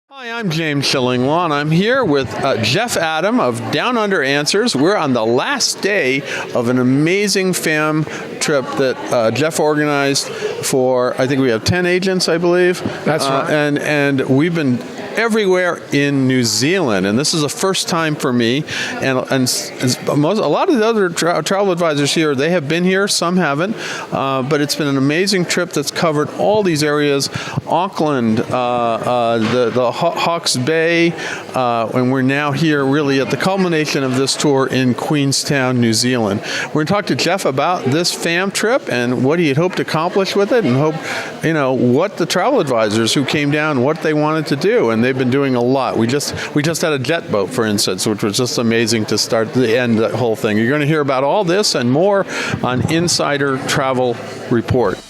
Hi, I'm James Shillinglaw, and I'm here with Jeff Adam of Down Under Answers. We're on the last day of an amazing fam trip that Jeff organized for, I think we have 10 agents, I believe. That's right. And we've been everywhere in New Zealand, and this is the first time for me. And a lot of the other travel advisors here, they have been here, some haven't, but it's been an amazing trip that's covered all these areas: Auckland, the Hawke's Bay, and we're now here really at the culmination of this tour in Queenstown, New Zealand. We're going to talk to Jeff about this fam trip and what he had hoped to accomplish with it, and what the travel advisors who came down, what they wanted to do, and they've been doing a lot. We just had a jet boat, for instance, which was just amazing to start the end that whole thing. You're going to hear about all this and more on Insider Travel Report.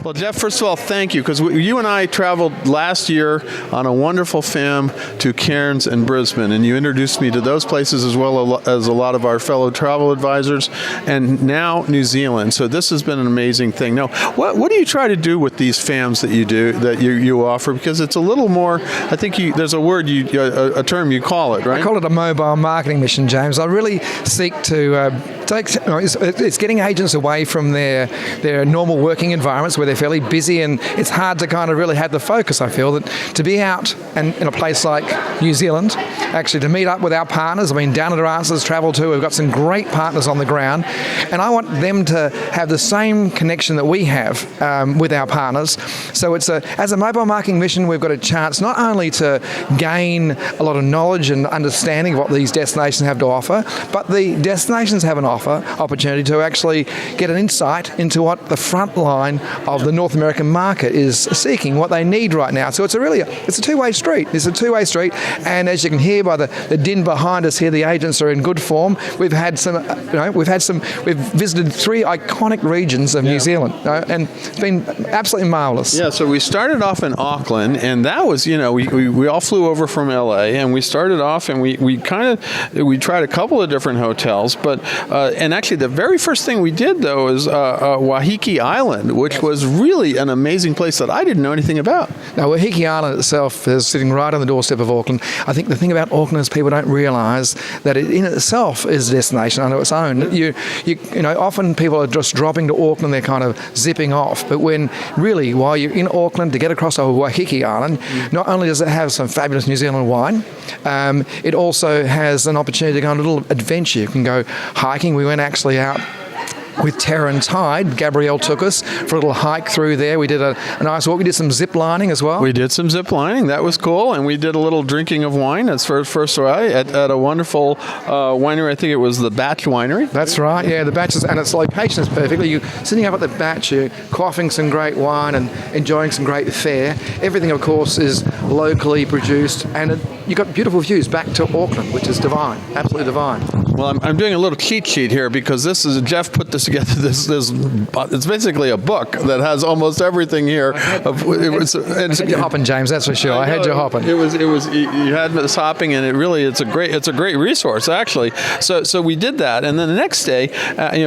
Well, Jeff, first of all, thank you, because you and I traveled last year on a wonderful fam to Cairns and Brisbane, and you introduced me to those places as well as a lot of our fellow travel advisors, and now New Zealand. So this has been an amazing thing. Now, what do you try to do with these fams that you do, that you offer? Because it's a little more, I think there's a word, a term you call it, right? I call it a mobile marketing mission, James. I really seek to it's getting agents away from their normal working environments where they're fairly busy, and it's hard to kind of really have the focus. I feel that to be out and in a place like New Zealand, actually to meet up with our partners. I mean, Down Under Answers travel too. We've got some great partners on the ground, and I want them to have the same connection that we have with our partners. So as a mobile marketing mission, we've got a chance not only to gain a lot of knowledge and understanding of what these destinations have to offer, but the destinations have an opportunity to actually get an insight into what the front line of the North American market is seeking, what they need right now. So it's a two-way street. It's a two-way street, and as you can hear by the din behind us here, the agents are in good form. We've visited 3 iconic regions of New Zealand, and it's been absolutely marvelous. Yeah, so we started off in Auckland, and that was, we all flew over from LA, and we started off, and we tried a couple of different hotels, but and actually the very first thing we did though is Waiheke Island, which was really an amazing place that I didn't know anything about. Now, Waiheke Island itself is sitting right on the doorstep of Auckland. I think the thing about Auckland is people don't realise that it in itself is a destination unto its own. You often people are just dropping to Auckland, they're kind of zipping off. But when really, while you're in Auckland, to get across to Waiheke Island, not only does it have some fabulous New Zealand wine, it also has an opportunity to go on a little adventure. You can go hiking. We went actually out with Terran Tide. Gabrielle took us for a little hike through there. We did a nice walk. We did some zip lining as well. We did some zip lining. That was cool. And we did a little drinking of wine. That's first way at a wonderful winery. I think it was the Batch Winery. That's right. Yeah, the Batch and its location is perfect. You're sitting up at the Batch, you're quaffing some great wine and enjoying some great fare. Everything, of course, is locally produced, and you've got beautiful views back to Auckland, which is divine. Absolutely divine. Well, I'm doing a little cheat sheet here because Jeff put this together. It's basically a book that has almost everything here. I had you hopping, James. That's for sure. I had you hopping. It was. You had this hopping, and it's a great resource actually. So we did that, and then the next day,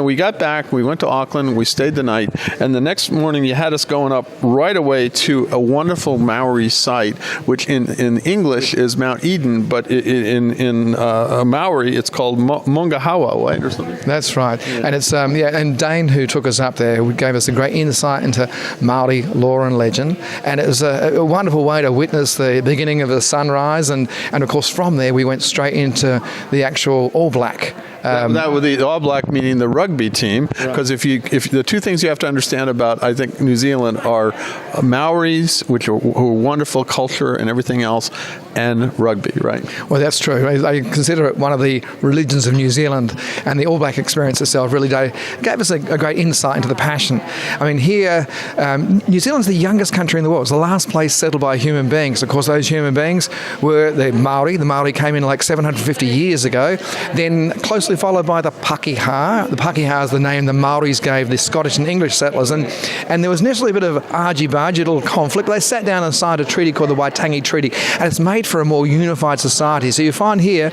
we got back. We went to Auckland. We stayed the night, and the next morning you had us going up right away to a wonderful Maori site, which in English is Mount Eden, but in Maori it's called Mongahawa, right, or something. That's right, yeah. And it's and Dane, who took us up there, gave us a great insight into Maori lore and legend, and it was a wonderful way to witness the beginning of the sunrise, and of course from there we went straight into the actual All Black. That would be All Black, meaning the rugby team, because if the two things you have to understand about, I think, New Zealand are Maoris, which are wonderful culture and everything else, and rugby, right? Well, that's true. I consider it one of the religions of New Zealand, and the All Black experience itself really gave us a great insight into the passion. I mean, here, New Zealand's the youngest country in the world. It's the last place settled by human beings. Of course, those human beings were the Maori. The Maori came in like 750 years ago, then closely followed by the Pakeha. The Pakeha is the name the Maoris gave the Scottish and English settlers, and there was initially a bit of argy-bargy, little conflict. They sat down and signed a treaty called the Waitangi Treaty, and it's made great for a more unified society. So you find here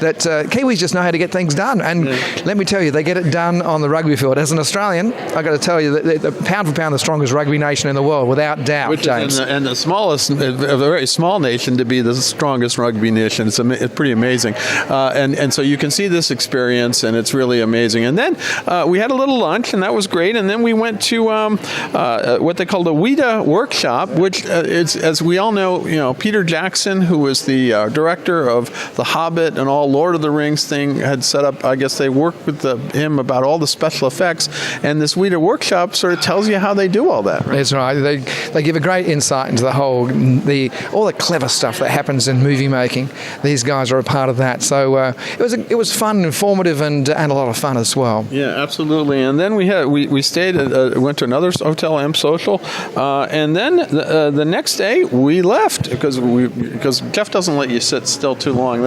that Kiwis just know how to get things done. And let me tell you, they get it done on the rugby field. As an Australian, I've got to tell you that the pound for pound, the strongest rugby nation in the world, without doubt, Which James. is and the smallest, a very small nation to be the strongest rugby nation. It's pretty amazing. And so you can see this experience, and it's really amazing. And then we had a little lunch, and that was great. And then we went to what they call the WIDA workshop, which is, as we all know, Peter Jackson, who was the director of The Hobbit and all Lord of the Rings thing, had set up, I guess they worked with him about all the special effects. And this WIDA workshop sort of tells you how they do all that. Right? That's right. They give a great insight into all the clever stuff that happens in movie making. These guys are a part of that. So it was fun, informative, and a lot of fun as well. Yeah, absolutely. And then we stayed went to another hotel, M Social, and then the next day we left because Jeff doesn't let you sit still too long.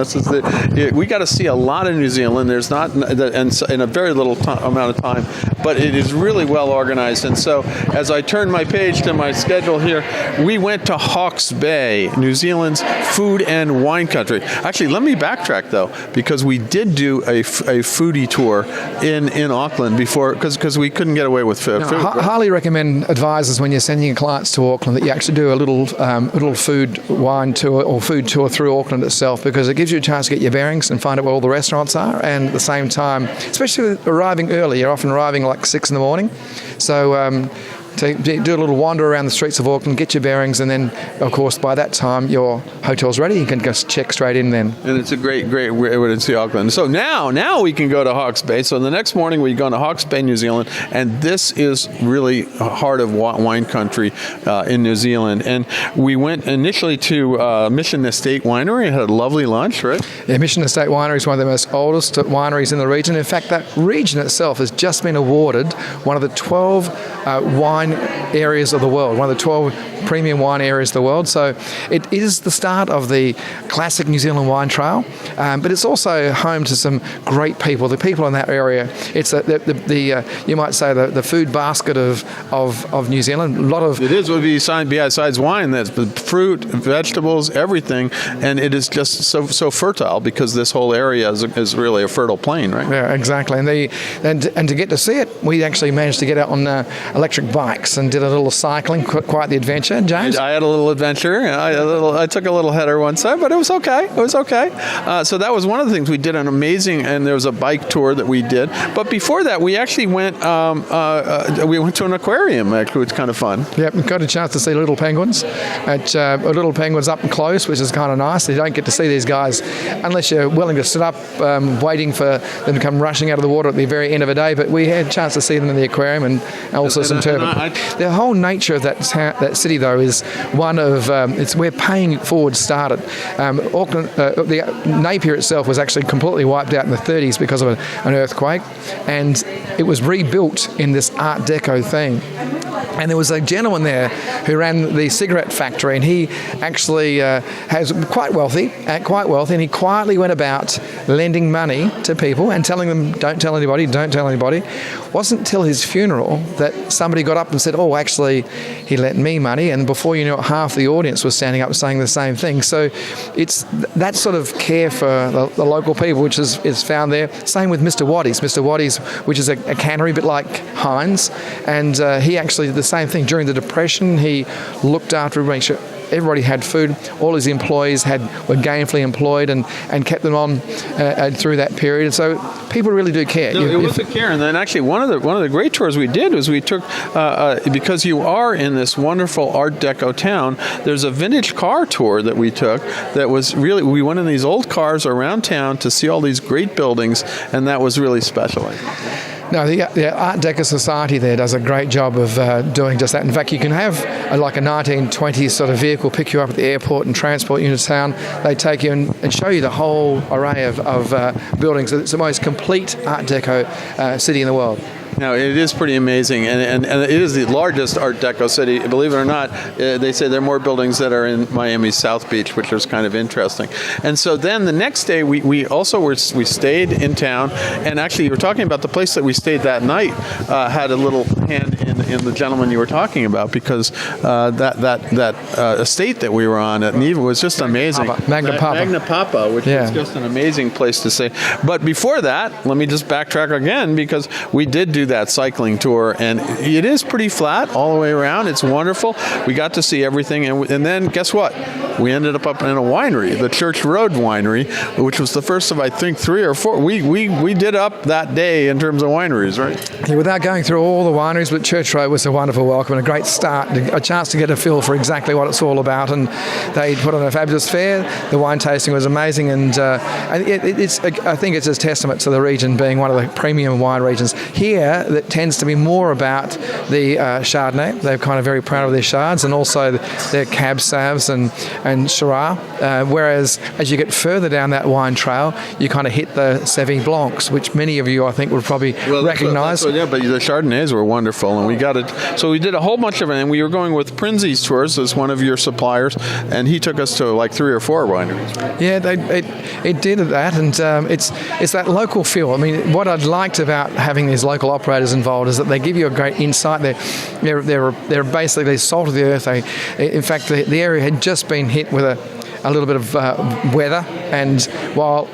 We got to see a lot of New Zealand. There's not and in a very little amount of time, but it is really well organized. And so as I turned my page to my schedule here, we went to Hawke's Bay, New Zealand's food and wine country. Actually, let me backtrack though, because we did do a foodie tour in Auckland before, because we couldn't get away with food. Highly recommend advisors when you're sending your clients to Auckland that you actually do a little food wine tour or food tour through Auckland itself, because it gives you a chance to get your bearings and find out where all the restaurants are, and at the same time, especially arriving early, you're often arriving like 6 in the morning. So to do a little wander around the streets of Auckland, get your bearings, and then, of course, by that time, your hotel's ready. You can just check straight in then. And it's a great way to see Auckland. So now we can go to Hawke's Bay. So the next morning, we go to Hawke's Bay, New Zealand, and this is really heart of wine country in New Zealand. And we went initially to Mission Estate Winery and had a lovely lunch, right? Yeah, Mission Estate Winery is one of the most oldest wineries in the region. In fact, that region itself has just been awarded one of the 12 wine areas of the world, one of the 12 premium wine areas of the world. So it is the start of the classic New Zealand wine trail, but it's also home to some great people. The people in that area, it's you might say the food basket of New Zealand. A lot of it would be besides wine. That's fruit, vegetables, everything, and it is just so fertile because this whole area is really a fertile plain, right? Yeah, exactly. And to get to see it, we actually managed to get out on electric bikes and did a little cycling, quite the adventure. James? I had a little adventure. I took a little header one side, but it was okay. So that was one of the things we did. And there was a bike tour that we did. But before that, we actually went to an aquarium, actually, which was kind of fun. Yep, we got a chance to see little penguins. Little penguins up close, which is kind of nice. You don't get to see these guys unless you're willing to sit up waiting for them to come rushing out of the water at the very end of the day. But we had a chance to see them in the aquarium and also some turbot. The whole nature of that city, though, is one of it's where paying it forward started. Auckland, the Napier itself was actually completely wiped out in the 30s because of an earthquake, and it was rebuilt in this Art Deco thing. And there was a gentleman there who ran the cigarette factory, and he actually has quite wealthy, and he quietly went about lending money to people and telling them, don't tell anybody. Wasn't until his funeral that somebody got up and said, oh, actually, he lent me money, and before you knew it, half the audience was standing up saying the same thing. So it's that sort of care for the local people, which is found there. Same with Mr. Waddy's, which is a cannery, a bit like Heinz, and he actually did the same thing. During the Depression, he looked after everybody, sure everybody had food. All his employees were gainfully employed and kept them on through that period. And so people really do care. No, it was a care. And then actually one of the great tours we did was we took, because you are in this wonderful Art Deco town, there's a vintage car tour that we took that was really, we went in these old cars around town to see all these great buildings, and that was really special. No, the Art Deco Society there does a great job of doing just that. In fact, you can have like a 1920s sort of vehicle pick you up at the airport and transport you into town. They take you and show you the whole array of buildings. It's the most complete Art Deco city in the world. Now, it is pretty amazing, and it is the largest Art Deco city. Believe it or not, they say there are more buildings that are in Miami's South Beach, which is kind of interesting. And so then the next day, we stayed in town, and actually, you were talking about the place that we stayed that night had a little hand in the gentleman you were talking about, because that estate that we were on at Neva was just amazing. Magna Papa. Magna Papa, which was just an amazing place to stay. But before that, let me just backtrack again, because we did do that cycling tour, and it is pretty flat all the way around. It's wonderful. We got to see everything, and then guess what? We ended up in a winery, the Church Road Winery, which was the first of, I think, 3 or 4. We did up that day in terms of wineries, right? Yeah, without going through all the wineries, but Church Road was a wonderful welcome and a great start, a chance to get a feel for exactly what it's all about. And they put on a fabulous fair. The wine tasting was amazing, and I think it's a testament to the region being one of the premium wine regions. Here, that tends to be more about the Chardonnay. They're kind of very proud of their Chards, and also their Cab Sauves and Shiraz. Whereas as you get further down that wine trail, you kind of hit the Sauvignon Blancs, which many of you, I think, would probably recognise. Yeah, but the Chardonnays were wonderful, and we got it. So we did a whole bunch of it, and we were going with Prinzi's Tours as one of your suppliers, and he took us to like 3 or 4 wineries. Yeah, it did that, and it's that local feel. I mean, what I'd liked about having these local operators involved is that they give you a great insight. They're basically salt of the earth. In fact, the area had just been hit with a little bit of weather, and while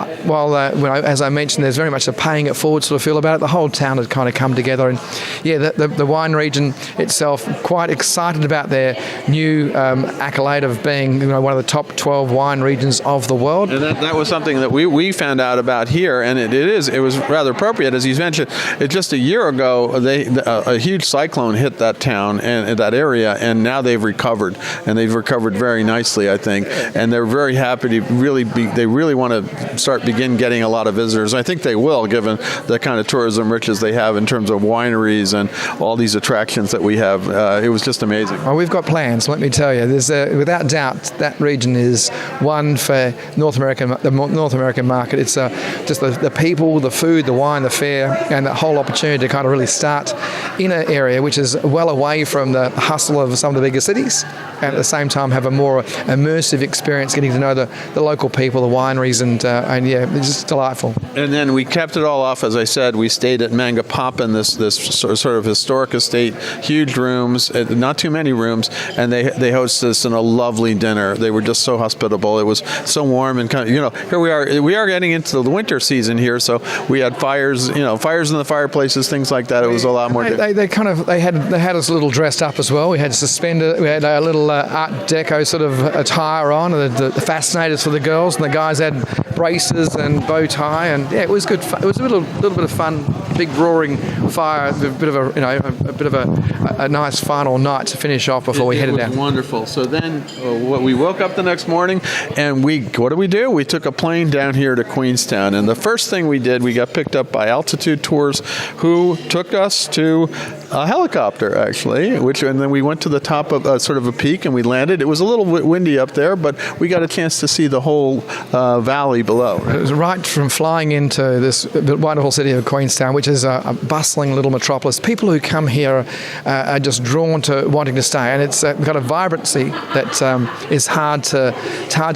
as I mentioned, there's very much a paying it forward sort of feel about it. The whole town had kind of come together, and the wine region itself quite excited about their new accolade of being one of the top 12 wine regions of the world. And that was something that we found out about here, and it was rather appropriate, as you mentioned. Just a year ago, a huge cyclone hit that town and that area, and now they've recovered, and they've recovered very nicely, I think, and they're very happy to they really want to begin getting a lot of visitors. I think they will, given the kind of tourism riches they have in terms of wineries and all these attractions that we have. It was just amazing. Well, we've got plans, let me tell you. There's without doubt that region is one for the North American market. It's just the people, the food, the wine, the fair, and the whole opportunity to kind of really start in an area which is well away from the hustle of some of the bigger cities, and at the same time have a more immersive experience, getting to know the local people, the wineries, and it's just delightful. And then we capped it all off, as I said. We stayed at Magna Papa in this sort of historic estate, huge rooms, not too many rooms, and they hosted us in a lovely dinner. They were just so hospitable. It was so warm, and kind of, here we are getting into the winter season here, so we had fires in the fireplaces, things like that. It was a lot more. They had us a little dressed up as well. We had suspended. We had a little Art Deco sort of attire on. The fascinators for the girls, and the guys had braces and bow tie, and it was good fun. It was a little bit of fun, big roaring fire, a bit of a nice final night to finish off before we headed down. Wonderful. So then we woke up the next morning, and what did we do? We took a plane down here to Queenstown, and the first thing we did, we got picked up by Altitude Tours, who took us to a helicopter, actually, and then we went to the top of sort of a peak, and we landed. It was a little windy up there, but we got a chance to see the whole valley below. It was right from flying into this wonderful city of Queenstown, which is a bustling little metropolis. People who come here are just drawn to wanting to stay, and it's got a vibrancy that is hard to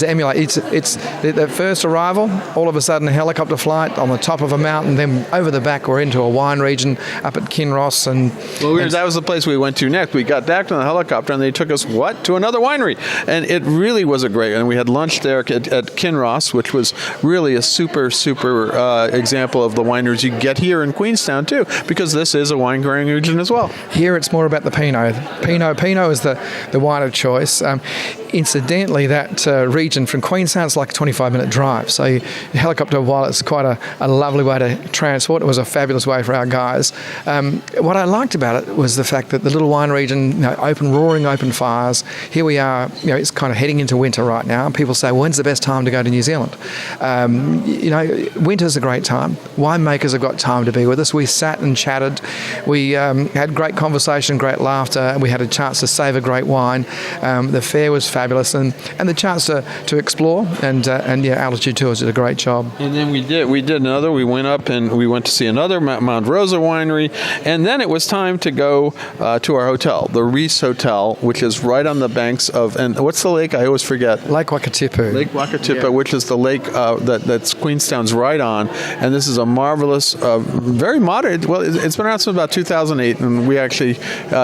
emulate. It's the first arrival, all of a sudden a helicopter flight on the top of a mountain, then over the back we're into a wine region up at Kinross, and that was the place we went to next. We got back on the helicopter, and they took us to another winery, and it really was a great. And we had lunch there at Kinross, which was really a super example of the wineries you get here in Queenstown too, because this is a wine growing region as well. Here it's more about the Pinot. Pinot is the wine of choice. Incidentally, that region from Queenstown is like a 25-minute drive. So the helicopter, while it's quite a lovely way to transport, it was a fabulous way for our guys. What I liked about it was the fact that the little wine region, roaring open fires. Here we are, it's kind of heading into winter right now. People say, well, when's the best time to go to New Zealand? Winter's a great time. Winemakers have got time to be with us. We sat and chatted. We had great conversation, great laughter, and we had a chance to savour great wine. The fair was fabulous. fabulous, and the chance to explore and altitude tours did a great job. And then we did another. We went up and we went to see another Mount Rosa winery, and then it was time to go to our hotel, the Reese Hotel, which is right on the banks of, and what's the lake? I always forget. Lake Wakatipu. Lake Wakatipu, which is the lake that Queenstown's right on, and this is a marvelous, very modern. Well, it's been around since about 2008, and we actually,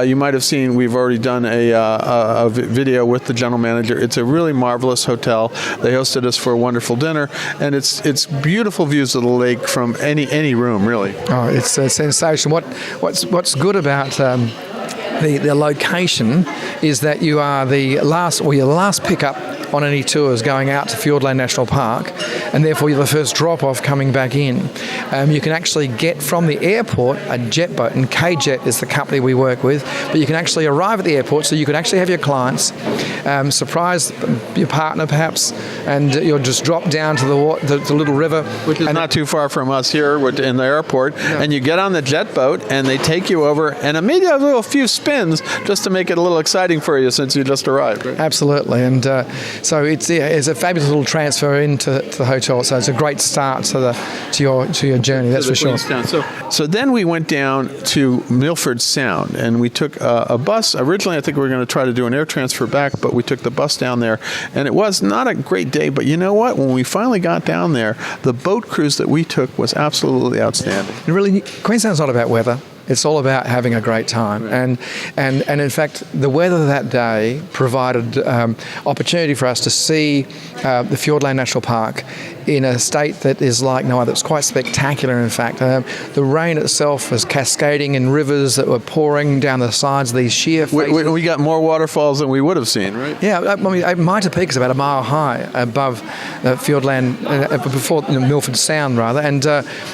you might have seen, we've already done a video with the general manager. It's a really marvelous hotel. They hosted us for a wonderful dinner, and it's beautiful views of the lake from any room, really. Oh, it's a sensation. What's good about the location is that you are your last pickup on any tours going out to Fiordland National Park, and therefore you're the first drop-off coming back in. You can actually get from the airport a jet boat, and K-Jet is the company we work with, but you can actually arrive at the airport, so you can actually have your clients, surprise your partner perhaps, and you'll just drop down to the little river. Which is not too far from us here in the airport, and you get on the jet boat, and they take you over, and immediately a few spins just to make it a little exciting for you since you just arrived. Right? Absolutely, and so it's a fabulous little transfer into the hotel. So it's a great start to your journey. That's for sure. So then we went down to Milford Sound, and we took a bus. Originally, I think we were going to try to do an air transfer back, but we took the bus down there, and it was not a great day. But you know what? When we finally got down there, the boat cruise that we took was absolutely outstanding. And really, Queensland's not about weather. It's all about having a great time, and in fact, the weather that day provided opportunity for us to see the Fiordland National Park in a state that is like no other. It's quite spectacular, in fact. The rain itself was cascading in rivers that were pouring down the sides of these sheer faces. We got more waterfalls than we would have seen, right? Yeah, I mean, Mitre Peak is about a mile high above Fiordland, before Milford Sound, rather, and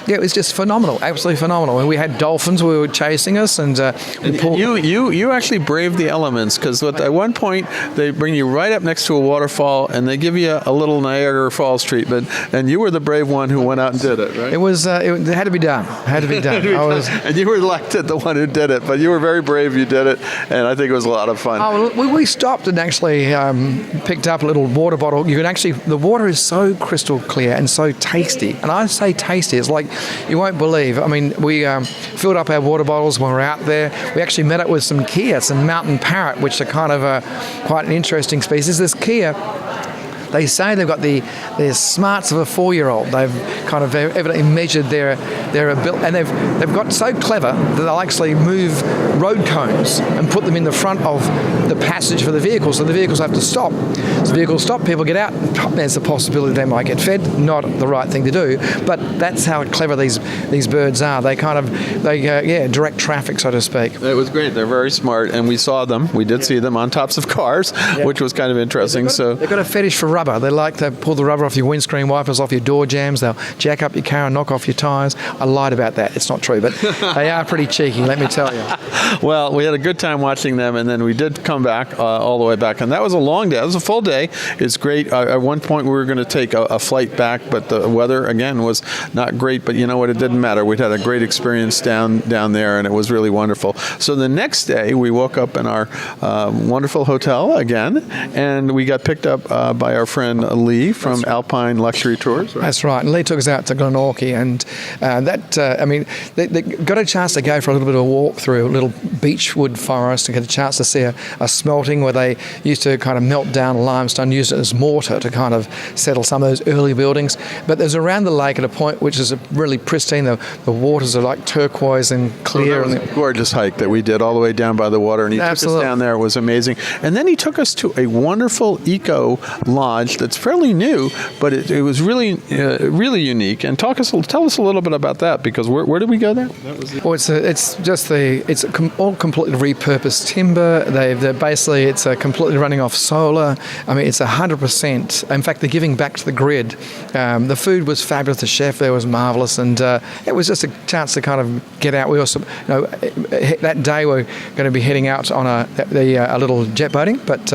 it was just phenomenal, absolutely phenomenal. And we had dolphins who were chasing us, and you actually braved the elements, because at one point they bring you right up next to a waterfall, and they give you a little Niagara Falls treatment. And you were the brave one who went out and did it, right? It was. It had to be done. And you were elected the one who did it, but you were very brave. You did it, and I think it was a lot of fun. Oh, we stopped and actually picked up a little water bottle. You can actually, the water is so crystal clear and so tasty. And I say tasty, it's like you won't believe. I mean, we filled up our water bottles when we were out there. We actually met up with some kea, some mountain parrot, which are kind of quite an interesting species. This kea, they say they've got the smarts of a 4-year-old. They've kind of evidently measured their ability, and they've got so clever that they'll actually move road cones and put them in the front of the passage for the vehicles, so the vehicles have to stop. So the vehicles stop, people get out, there's the possibility they might get fed. Not the right thing to do, but that's how clever these birds are. They kind of direct traffic, so to speak. It was great. They're very smart, and we saw them. We did see them on tops of cars, which was kind of interesting. They've got a fetish for rubber. They like to pull the rubber off your windscreen wipers, off your door jams. They'll jack up your car and knock off your tyres. I lied about that. It's not true, but they are pretty cheeky, let me tell you. Well, we had a good time watching them, and then we did come back all the way back, and that was a long day. It was a full day. It's great. At one point, we were going to take a flight back, but the weather, again, was not great, but you know what? It didn't matter. We'd had a great experience down there, and it was really wonderful. So the next day, we woke up in our wonderful hotel again, and we got picked up by our friend Lee from Alpine Luxury Tours. Right? That's right. And Lee took us out to Glenorchy, and they got a chance to go for a little bit of a walk through a little beechwood forest and get a chance to see a smelting where they used to kind of melt down limestone, use it as mortar to kind of settle some of those early buildings. But there's around the lake at a point which is really pristine. The waters are like turquoise and clear. That was a gorgeous hike that we did all the way down by the water, and he took us down there. It was amazing. And then he took us to a wonderful eco lodge that's fairly new, but it was really really unique. And tell us a little bit about that, because where did we go there? Well, it's all completely repurposed timber. They're basically, it's completely running off solar. I mean, it's 100%. In fact, they're giving back to the grid. The food was fabulous. The chef there was marvelous, and it was just a chance to kind of get out. We also, that day, we're going to be heading out on a little jet boating, but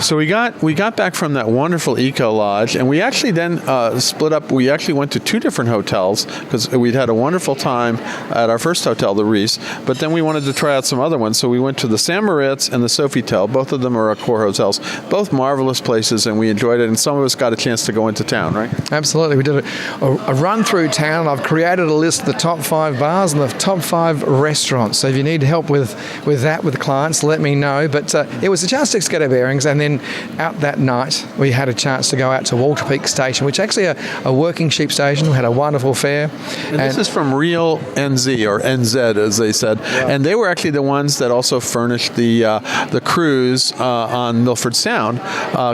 So we got back from that wonderful eco lodge, and we actually then split up. We actually went to 2 different hotels because we'd had a wonderful time at our first hotel, the Reese. But then we wanted to try out some other ones, so we went to the San Moritz and the Sofitel. Both of them are Accor hotels, both marvelous places, and we enjoyed it. And some of us got a chance to go into town, right? Absolutely. We did a run through town. I've created a list of the top 5 bars and the top 5 restaurants. So if you need help with that with clients, let me know. But it was a chance to get our bearings, and then out that night we had a chance to go out to Walter Peak Station, which actually a working sheep station. We had a wonderful fair. And this is from Real NZ, or NZ as they said, and they were actually the ones that also furnished the cruise on Milford Sound,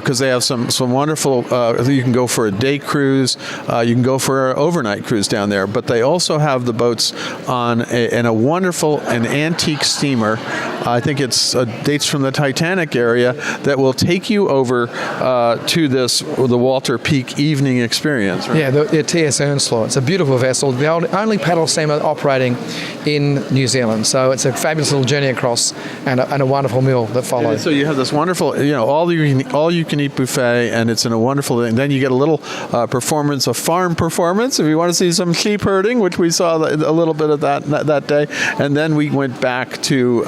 because they have some wonderful. You can go for a day cruise, you can go for an overnight cruise down there, but they also have the boats in a wonderful and antique steamer. I think it's dates from the Titanic area that will take you over to the Walter Peak evening experience. Right? Yeah, the TS Earnslaw. It's a beautiful vessel, the only paddle steamer operating in New Zealand. So it's a fabulous little journey across, and a wonderful meal that follows. So you have this wonderful, all you can eat buffet, and it's in a wonderful thing. Then you get a little performance, a farm performance, if you want to see some sheep herding, which we saw a little bit of that day. And then we went back to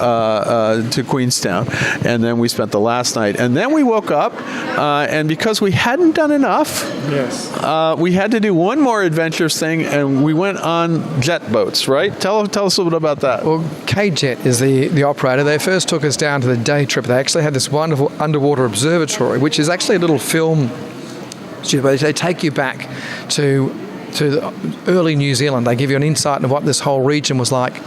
Queenstown, and then we spent the last night. And then we woke up, and because we hadn't done enough, we had to do one more adventurous thing, and we went on jet boats, right? Tell us a little bit about that. Well, K-Jet is the operator. They first took us down to the day trip. They actually had this wonderful underwater observatory, which is actually a little film. They take you back to early New Zealand. They give you an insight into what this whole region was like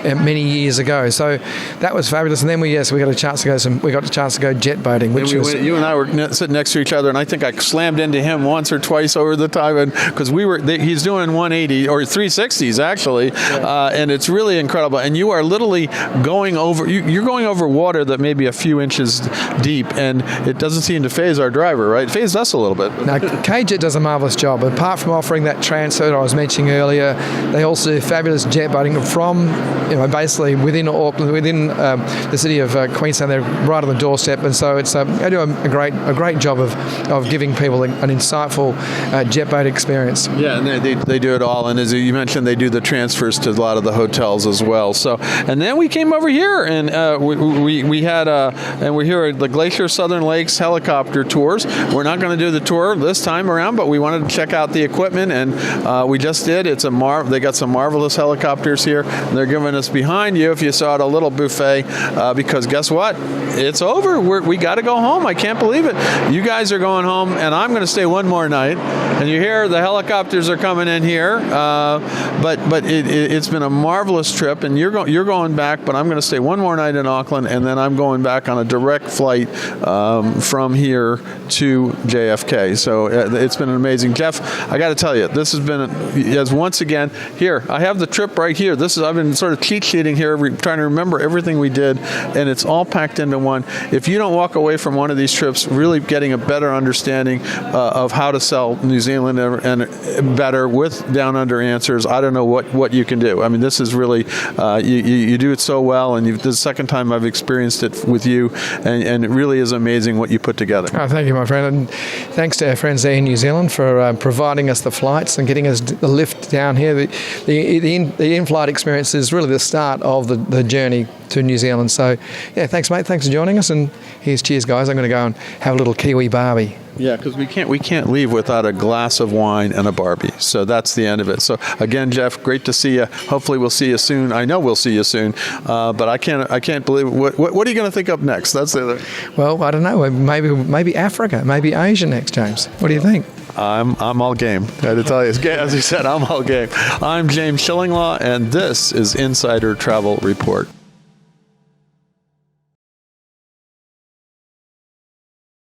many years ago. So that was fabulous. And then we got a chance to go jet boating, which you and I were sitting next to each other, and I think I slammed into him once or twice over the time, and because he's doing 180 or 360s actually, and it's really incredible. And you are literally going over you're going over water that may be a few inches deep, and it doesn't seem to faze our driver, right? It fazed us a little bit. Now, K-Jet does a marvelous job. Apart from offering that transfer that I was mentioning earlier, they also do fabulous jet boating from basically within Auckland, within the city of Queenstown. They're right on the doorstep, and so it's they do a great job of giving people an insightful jet boat experience. Yeah, and they do it all, and as you mentioned, they do the transfers to a lot of the hotels as well. So, and then we came over here, and we had and we're here at the Glacier Southern Lakes helicopter tours. We're not going to do the tour this time around, but we wanted to check out the equipment, and we just did. They got some marvelous helicopters here, and they're giving us behind you, if you saw it, a little buffet, because guess what? It's over. We got to go home. I can't believe it. You guys are going home, and I'm going to stay one more night. And you hear the helicopters are coming in here, but it's been a marvelous trip, and you're going back, but I'm going to stay one more night in Auckland, and then I'm going back on a direct flight from here to JFK. So it's been amazing. Jeff, I got to tell you, this has been, once again, here, I have the trip right here. I've been sort of cheat sheeting here, trying to remember everything we did, and it's all packed into one. If you don't walk away from one of these trips really getting a better understanding of how to sell New Zealand and better with Down Under answers, I don't know what you can do. I mean, this is really, you do it so well, and this is the second time I've experienced it with you, and it really is amazing what you put together. Oh, thank you, my friend, and thanks to our friends there in New Zealand for providing us the flights and getting us the lift down here. The in-flight experience is really the start of the journey to New Zealand. So, yeah, thanks, mate. Thanks for joining us. And cheers, guys. I'm going to go and have a little Kiwi Barbie. Yeah, because we can't leave without a glass of wine and a Barbie. So that's the end of it. So again, Jeff, great to see you. Hopefully we'll see you soon. I know we'll see you soon. But I can't believe it. What are you going to think up next? That's the other. Well, I don't know. Maybe Africa, maybe Asia next, James. What do you think? I'm all game. I had to tell you, as you said, I'm all game. I'm James Shillinglaw, and this is Insider Travel Report.